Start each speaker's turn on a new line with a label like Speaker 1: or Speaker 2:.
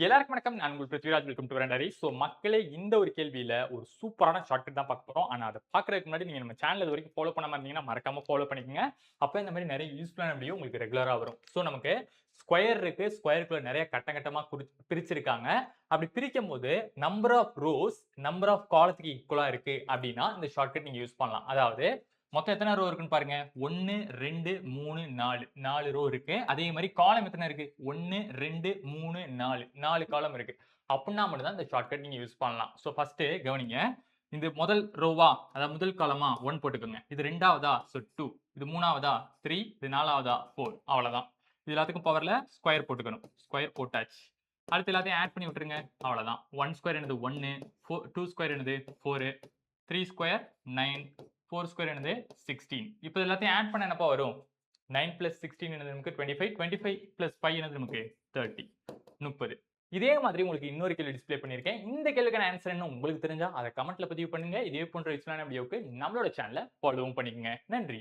Speaker 1: எல்லாருக்கும் வணக்கம். நான் உங்கள் பிருத்விராஜ். Welcome to வரண்டரி. மக்களே, இந்த ஒரு கேள்வியில ஒரு சூப்பரான ஷார்ட்கட் தான் பார்க்க போறோம். ஆனா அத பார்க்கறதுக்கு முன்னாடி நீங்க நம்ம சேனல் இதுவரைக்கும் ஃபாலோ பண்ணாம இருந்தீங்கன்னா மறக்காம ஃபாலோ பண்ணிக்கங்க. அப்ப இந்த மாரி நெறைய யூஸ்ஃபுல்லான வீடியோ உங்களுக்கு ரெகுலரா வரும். நமக்கு ஸ்கொயர் இருக்கு. ஸ்கொயர்க்குள்ள நெறைய கட்டம் கட்டமா பிரிச்சிருக்காங்க. அப்படி பிரிக்கும்போது number of rows number of காலத்துக்கு ஈக்குவலா இருக்கு அப்படின்னா இந்த ஷார்ட்கட் நீங்க யூஸ் பண்ணலாம். அதாவது மொத்தம் எத்தனை ரோ இருக்குன்னு பாருங்க. 1, 2, 3, 4. 4 ரோ இருக்கு. அதே மாரி காலம் எத்தனை இருக்கு? 1, 2, 3, 4. 4 காலம் இருக்கு. அப்டின்னா மட்டும் தான் இந்த ஷார்ட்கட் நீங்க யூஸ் பண்ணலாம். ஃபர்ஸ்ட் கவனிங்க. இது முதல் ரோவா? அதாவது முதல் காலமா 1 போட்டுக்கோங்க. இது 2வதா? 2. இது 3வதா? 3. இது 4வதா? 4. அவ்வளவுதான். இது எல்லாத்துக்கும் பவர்ல ஸ்கொயர் போட்டுக்கணும். ஸ்கொயர் போட்டாச்சு. அடுத்து எல்லாத்தையும் ஆட் பண்ணி விட்டுருங்க. அவ்வளவுதான். 1 ஸ்கொயர் என்னது 1, 2 ஸ்கொயர் என்னது 4, 3 ஸ்கொயர் 9, 4 ஸ்கொயர் என்னது 16. இப்போ எல்லாத்தையும் ஆட் பண்ண என்னப்பா வரும்? 9 plus 16 என்னது நமக்கு 25. 25 plus 5 என்னது நமக்கு 30. 30. இதே மாதிரி உங்களுக்கு இன்னொரு கேள்வி டிஸ்ப்ளே பண்ணியிருக்கேன். இந்த கேள்விக்கான ஆன்சர் என்ன உங்களுக்கு தெரிஞ்சா அதை கமெண்ட்ல பதிவு பண்ணுங்க. இதே போன்ற யூஸ்ஃபுல்லான வீடியோவுக்கு நம்மளோட சேனலை ஃபாலோவும் பண்ணிக்கங்க. நன்றி.